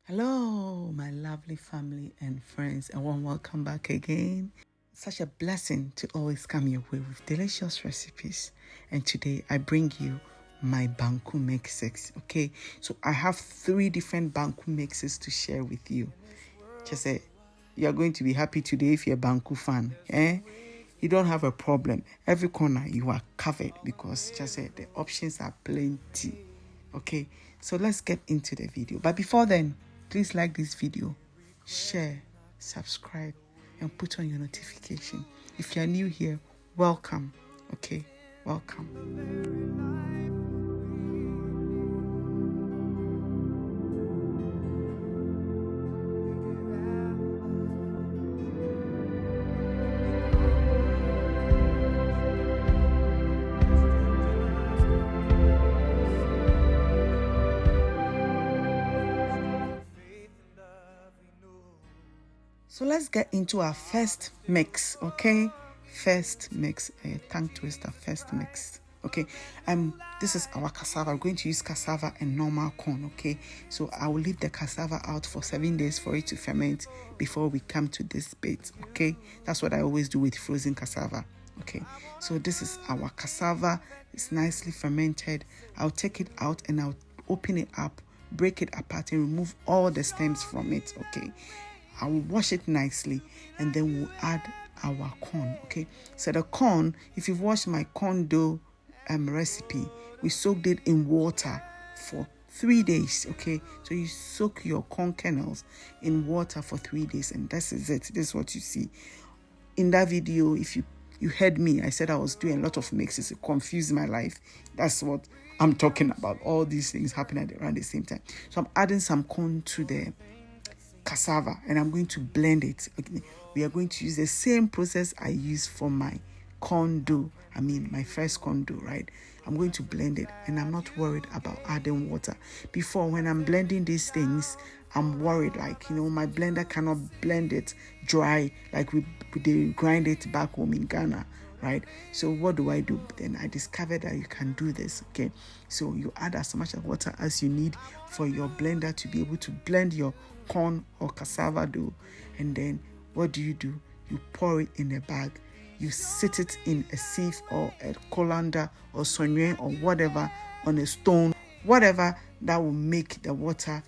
Hello, my lovely family and friends, and warm welcome back again. Such a blessing to always come your way with delicious recipes. And today I bring you my Banku mixes. Okay, so I have 3 different Banku mixes to share with you. Just say you're going to be happy today if you're a Banku fan. You don't have a problem. Every corner you are covered because just say the options are plenty. Okay, so let's get into the video. But before then, please like this video, share, subscribe, and put on your notification. If you're new here, welcome. Okay, welcome. So let's get into our first mix, okay? First mix, a tongue twister, first mix. Okay, this is our cassava. I'm going to use cassava and normal corn. Okay, so I will leave the cassava out for 7 days for it to ferment before we come to this bit. Okay, that's what I always do with frozen cassava. Okay, so this is our cassava. It's nicely fermented. I'll take it out and I'll open it up, break it apart, and remove all the stems from it. Okay, I will wash it nicely and then we'll add our corn. Okay, so the corn, if you've watched my corn dough recipe, we soaked it in water for 3 days. Okay, so you soak your corn kernels in water for 3 days, and this is it. This is what you see in that video. If you heard me, I said I was doing a lot of mixes. It confused my life. That's what I'm talking about. All these things happen around the same time. So I'm adding some corn to the cassava and I'm going to blend it. Okay. We are going to use the same process I use for my corn dough. My first corn dough, right? I'm going to blend it and I'm not worried about adding water. Before, when I'm blending these things, I'm worried, like, my blender cannot blend it dry like they grind it back home in Ghana, right? So what do? Then I discovered that you can do this. Okay, so you add as much of water as you need for your blender to be able to blend your corn or cassava dough. And then what do? You pour it in a bag. You sit it in a sieve or a colander or sonye or whatever, on a stone, whatever that will make the water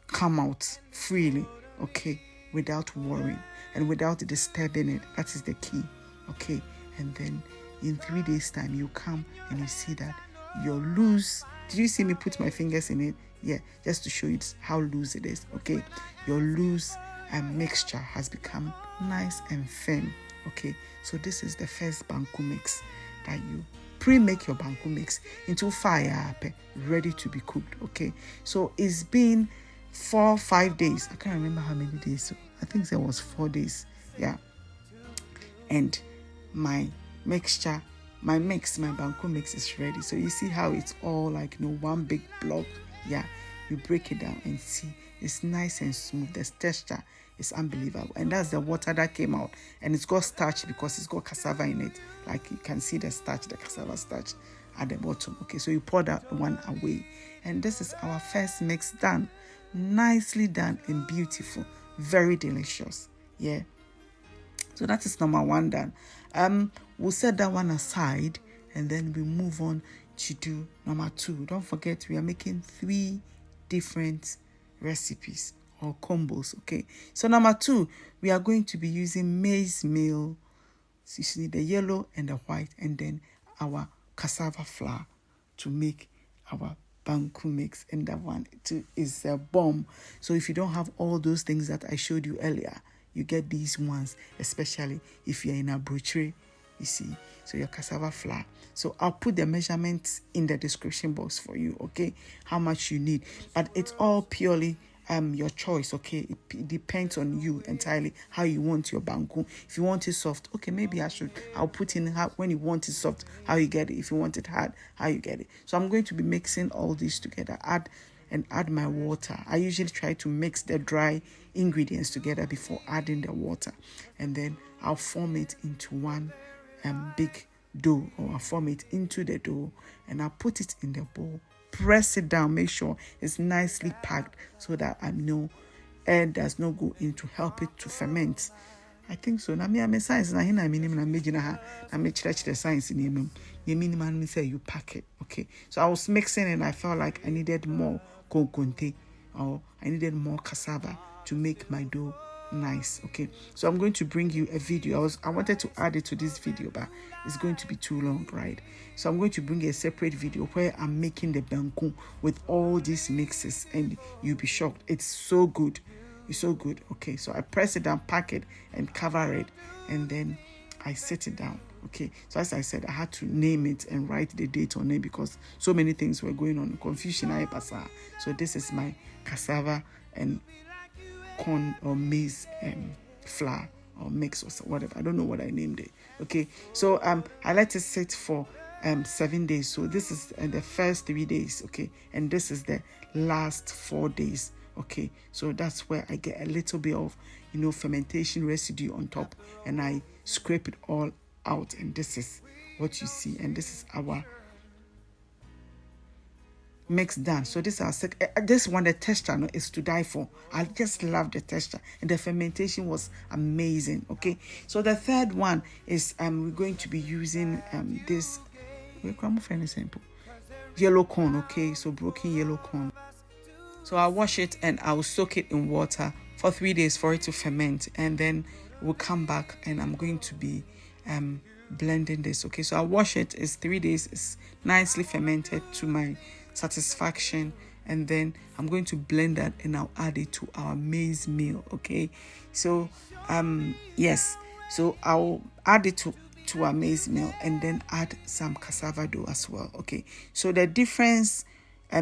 come out freely, okay, without worrying and without disturbing it. That is the key. Okay, and then in 3 days time you come and you see that your loose, did you see me put my fingers in it? Yeah, just to show you how loose it is. Okay, your loose mixture has become nice and firm. Okay, so this is the first Banku mix that you pre-make your Banku mix into fire, ready to be cooked. Okay, so it's been 4-5 days. I can't remember how many days. So I think there was 4 days. Yeah, and my mixture, my Banku mix is ready. So you see how it's all like one big block. Yeah, you break it down and see it's nice and smooth. The texture is unbelievable, and that's the water that came out, and it's got starch because it's got cassava in it. Like you can see the starch, the cassava starch at the bottom. Okay, so you pour that one away, and this is our first mix done. Nicely done and beautiful, very delicious. Yeah, so that is number 1 done. We'll set that one aside and then we move on to do number 2. Don't forget, we are making 3 different recipes or combos. Okay, so number 2, we are going to be using maize meal. So you see the yellow and the white, and then our cassava flour to make our Banku mix, and that one is a bomb. So if you don't have all those things that I showed you earlier, you get these ones, especially if you're in a brochure, you see. So your cassava flour. So I'll put the measurements in the description box for you, okay, how much you need. But it's all purely your choice. Okay, it depends on you entirely how you want your Banku. If you want it soft, okay, maybe I'll put in how, when you want it soft, how you get it. If you want it hard, how you get it. So I'm going to be mixing all these together, add my water. I usually try to mix the dry ingredients together before adding the water, and then I'll form it into one big dough, or I'll form it into the dough and I'll put it in the bowl, press it down, make sure it's nicely packed so that I know air does not go in to help it to ferment. I think so. Now me, I'm a science. Now here, I'm making I'm the science in him. You mean me say you pack it, okay? So I was mixing and I felt like I needed more conconte, or I needed more cassava to make my dough nice, okay? So I'm going to bring you a video. I wanted to add it to this video, but it's going to be too long, right? So I'm going to bring a separate video where I'm making the banku with all these mixes, and you'll be shocked. It's so good. It's so good. Okay, so I press it down, pack it, and cover it, and then I set it down. Okay, so as I said, I had to name it and write the date on it because so many things were going on. Confusion, I pass. So this is my cassava and corn or maize flour or mix or whatever. I don't know what I named it. Okay, so I let it sit for 7 days. So this is the first 3 days. Okay, and this is the last 4 days. Okay, so that's where I get a little bit of, fermentation residue on top, and I scrape it all out, and this is what you see, and this is our mix done. So this is this one, the texture is to die for. I just love the texture, and the fermentation was amazing. Okay, so the third one is we're going to be using this yellow corn. Okay, so broken yellow corn. So I'll wash it and I'll soak it in water for 3 days for it to ferment, and then we'll come back and I'm going to be blending this. Okay, so I'll wash it. It's 3 days. It's nicely fermented to my satisfaction, and then I'm going to blend that and I'll add it to our maize meal. Okay, so yes, so I'll add it to our maize meal and then add some cassava dough as well. Okay, so the difference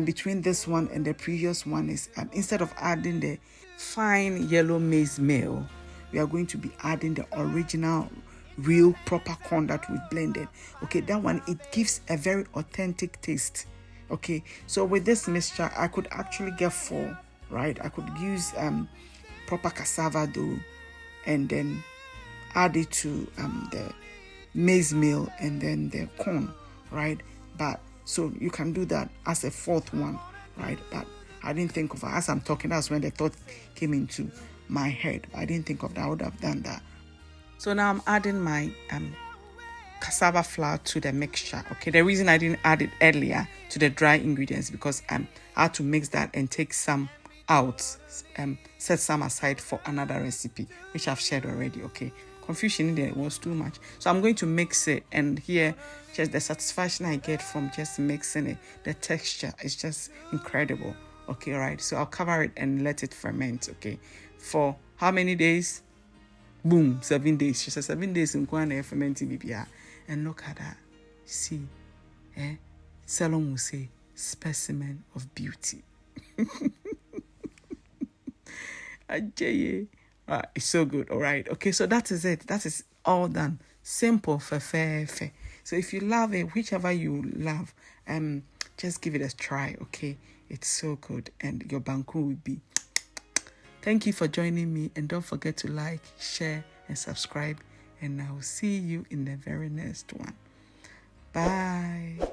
between this one and the previous one is instead of adding the fine yellow maize meal, we are going to be adding the original real proper corn that we've blended. Okay, that one, it gives a very authentic taste. Okay, so with this mixture I could actually get 4, right? I could use proper cassava dough and then add it to the maize meal and then the corn, right? But so you can do that as a 4th one, right? But I didn't think of it. As I'm talking, that's when the thought came into my head. I didn't think of that. I would have done that. So now I'm adding my cassava flour to the mixture. Okay, the reason I didn't add it earlier to the dry ingredients because I had to mix that and take some out, set some aside for another recipe, which I've shared already. Okay, confusion in there was too much, so I'm going to mix it, and here just the satisfaction I get from just mixing it, the texture is just incredible. Okay, right, so I'll cover it and let it ferment. Okay, for how many days? Boom, 7 days. She said 7 days in Kwana fermenting BBR. And look at that. See, Salon will say specimen of beauty. It's so good. All right. Okay, so that is it. That is all done. Simple, fair. So if you love it, whichever you love, just give it a try. Okay, it's so good, and your banku will be. Thank you for joining me, and don't forget to like, share, and subscribe. And I will see you in the very next one. Bye.